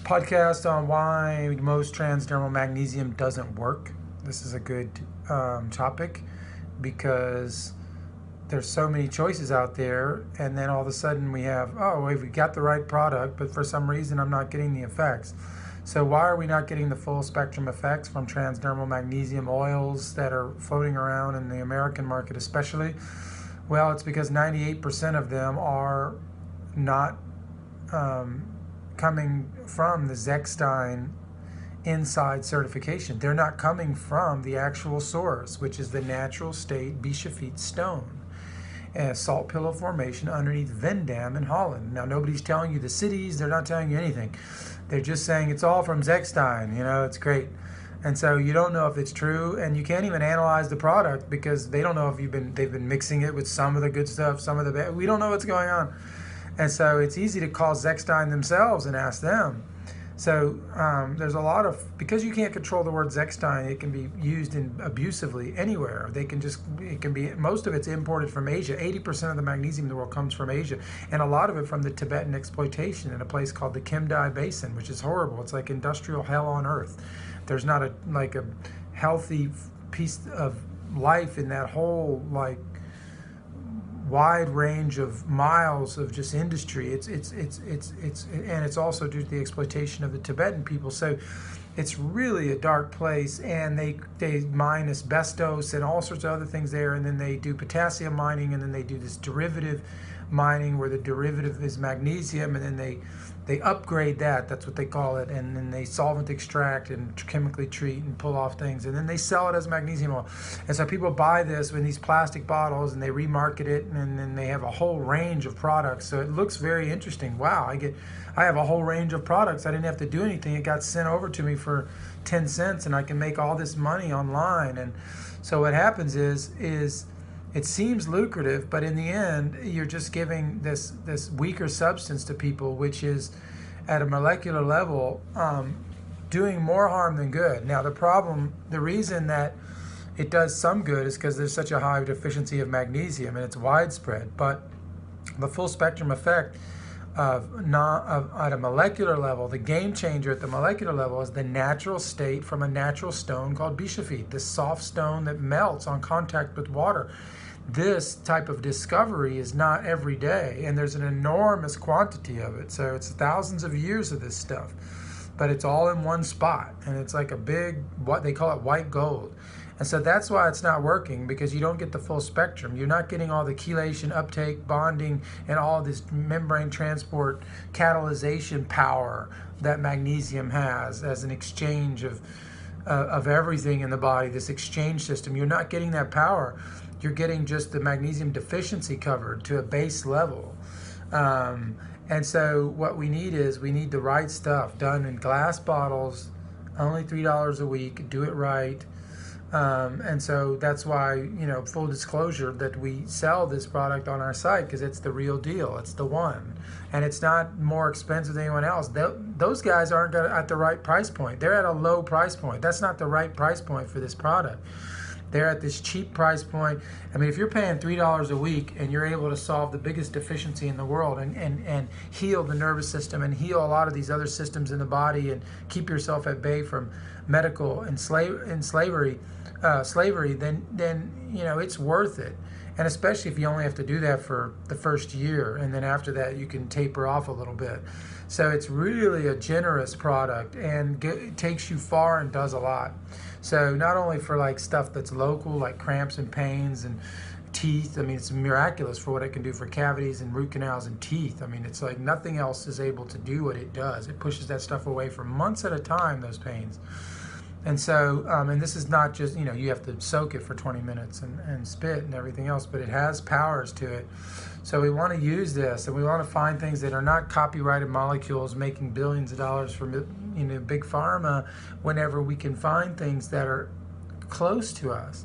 podcast on why most transdermal magnesium doesn't work. This is a good topic because there's so many choices out there, and then all of a sudden we have, oh, we got the right product, but for some reason I'm not getting the effects. So why are we not getting the full spectrum effects from transdermal magnesium oils that are floating around in the American market especially? Well, it's because 98% of them are not coming from the Zechstein Inside certification. They're not coming from the actual source, which is the natural state Bischofite stone, a salt pillow formation underneath Vendam in Holland. Now, nobody's telling you the cities. They're not telling you anything. They're just saying it's all from Zechstein. You know, it's great. And so you don't know if it's true, and you can't even analyze the product because they don't know if they've been mixing it with some of the good stuff, some of the bad. We don't know what's going on. And so it's easy to call Zechstein themselves and ask them. So there's a lot of, because you can't control the word Zechstein, it can be used abusively anywhere. It can be, most of it's imported from Asia. 80% of the magnesium in the world comes from Asia. And a lot of it from the Tibetan exploitation in a place called the Kimdai Basin, which is horrible. It's like industrial hell on earth. There's not a healthy piece of life in that whole wide range of miles of just industry. And it's also due to the exploitation of the Tibetan people. So it's really a dark place, and they mine asbestos and all sorts of other things there, and then they do potassium mining, and then they do this derivative mining where the derivative is magnesium, and then they upgrade that's what they call it, and then they solvent extract and chemically treat and pull off things, and then they sell it as magnesium oil. And so people buy this in these plastic bottles and they remarket it, and then they have a whole range of products. So it looks very interesting. Wow, I have a whole range of products. I didn't have to do anything. It got sent over to me for 10 cents, and I can make all this money online. And so what happens is it seems lucrative, but in the end, you're just giving this weaker substance to people, which is at a molecular level doing more harm than good. Now, the reason that it does some good is because there's such a high deficiency of magnesium and it's widespread. But the full spectrum effect at a molecular level, the game changer at the molecular level is the natural state from a natural stone called Bischofite, this soft stone that melts on contact with water. This type of discovery is not every day, and there's an enormous quantity of it. So it's thousands of years of this stuff, but it's all in one spot, and it's like a big, what they call it, white gold. And so that's why it's not working, because you don't get the full spectrum. You're not getting all the chelation, uptake, bonding, and all this membrane transport catalyzation power that magnesium has as an exchange of everything in the body, this exchange system. You're not getting that power. You're getting just the magnesium deficiency covered to a base level. And so what we need the right stuff done in glass bottles, only $3 a week, do it right. And so that's why, full disclosure, that we sell this product on our site, because it's the real deal. It's the one. And it's not more expensive than anyone else. Those guys aren't at the right price point. They're at a low price point. That's not the right price point for this product. They're at this cheap price point. I mean, if you're paying $3 a week and you're able to solve the biggest deficiency in the world and heal the nervous system and heal a lot of these other systems in the body and keep yourself at bay from medical and slavery, then it's worth it. And especially if you only have to do that for the first year, and then after that you can taper off a little bit. So it's really a generous product, and it takes you far and does a lot. So not only for stuff that's local, like cramps and pains and teeth. I mean, it's miraculous for what it can do for cavities and root canals and teeth. I mean, it's like nothing else is able to do what it does. It pushes that stuff away for months at a time, those pains. And so, and this is not just, you have to soak it for 20 minutes and spit and everything else, but it has powers to it. So we want to use this, and we want to find things that are not copyrighted molecules making billions of dollars for big pharma, whenever we can find things that are close to us.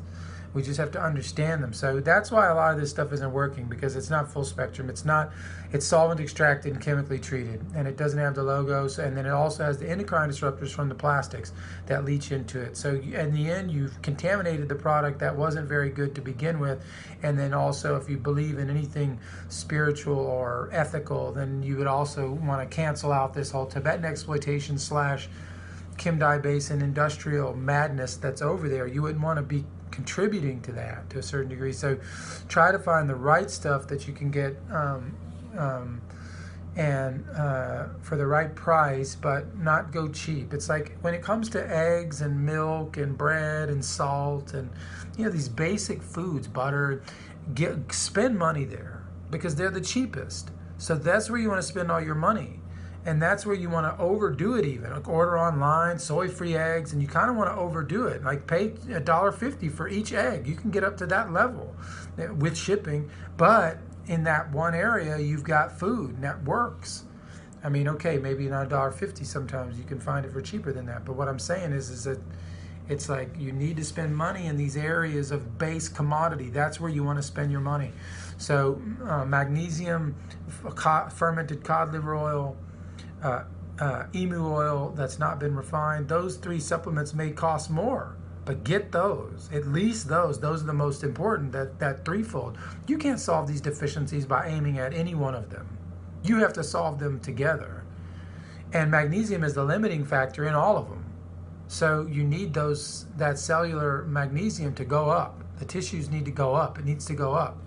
We just have to understand them. So that's why a lot of this stuff isn't working, because it's not full spectrum. It's solvent extracted and chemically treated, and it doesn't have the logos, and then it also has the endocrine disruptors from the plastics that leach into it. So in the end, you've contaminated the product that wasn't very good to begin with, and then also if you believe in anything spiritual or ethical, then you would also want to cancel out this whole Tibetan exploitation / Kim Dai Basin industrial madness that's over there. You wouldn't want to be contributing to that to a certain degree. So try to find the right stuff that you can get for the right price, but not go cheap. It's like when it comes to eggs and milk and bread and salt and these basic foods, butter, spend money there because they're the cheapest. So that's where you want to spend all your money. And that's where you want to overdo it even. Like order online, soy-free eggs, and you kind of want to overdo it. Like pay $1.50 for each egg. You can get up to that level with shipping. But in that one area, you've got food, and that works. I mean, okay, maybe not $1.50 sometimes. You can find it for cheaper than that. But what I'm saying is that it's like you need to spend money in these areas of base commodity. That's where you want to spend your money. So magnesium, fermented cod liver oil, emu oil that's not been refined. Those 3 supplements may cost more, but get those, at least those are the most important, that threefold. You can't solve these deficiencies by aiming at any one of them. You have to solve them together, and magnesium is the limiting factor in all of them. So you need that cellular magnesium to go up. The tissues need to go up. It needs to go up.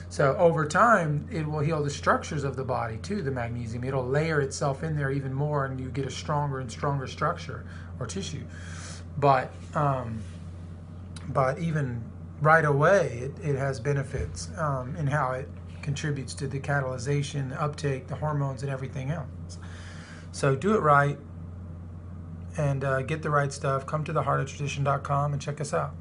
So over time, it will heal the structures of the body too, the magnesium. It'll layer itself in there even more, and you get a stronger and stronger structure or tissue. But even right away, it has benefits in how it contributes to the catalyzation, the uptake, the hormones, and everything else. So do it right and get the right stuff. Come to theheartoftradition.com and check us out.